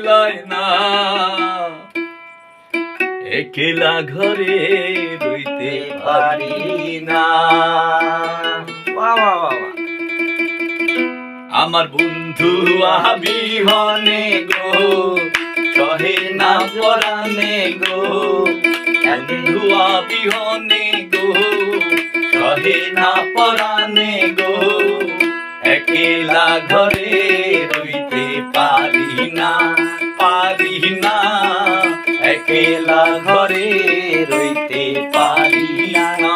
মিলায় না, একলা ঘরে রইতে পারি না। আমার বন্ধু বিহনে গো সহে না পরানে গো, বন্ধু বিহনে গো সহে না পরানে গো, একলা ঘরে রইতে পারি না, পারি না, একলা ঘরে রইতে পারি না।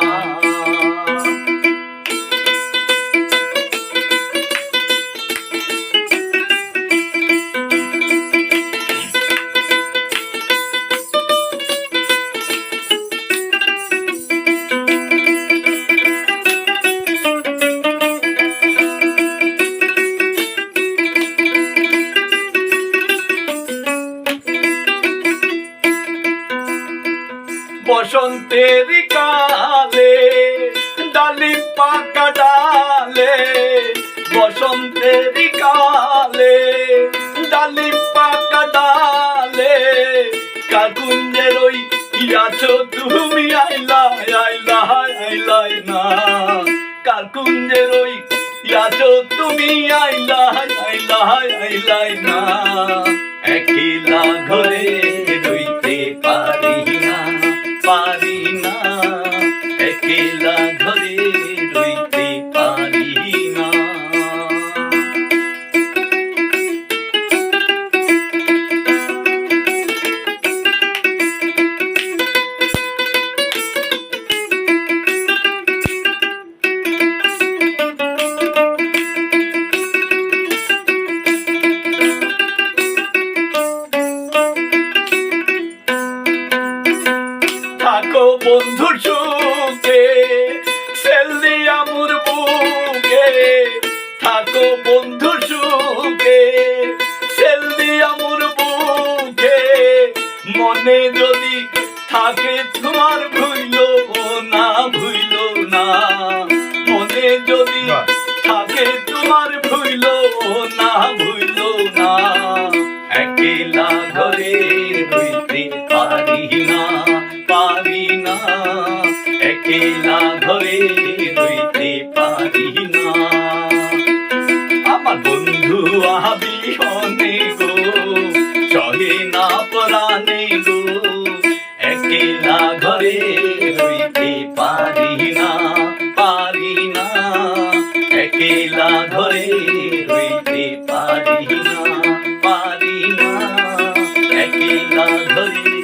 বসন্তের কালে ডালি পাকা ডালে, বসন্তের কালে ডালি পাকা ডালে, কাকুঞ্জের ওই আছো তুমি আইলা আইলা আইলাই না, কাকুঞ্জের ওই আছো তুমি আইলা আইলা আইলাই না, একলা ঘরে রইতে পারি না, পারি না, একলা ঘরে রইতে পারি না। থাকো বন্ধু সুখে সেলদি আমুর বুকে, থাকো বন্ধু সুখে সেলদি আমুর বুকে, মনে যদি থাকে তোমার ভুইল না, ভুইল না, মনে যদি থাকে তোমার ভুইল না, ভুইল না, একলা ঘরে রইতে পারি না, পারি না, একলা ঘরে রইতে পারি না। আমার বন্ধু বিহনে গো সহে না পরানে গো, একলা ঘরে রইতে পারি না, পারি না, একলা ঘরে রইতে পারি না, পারি না, একলা ঘরে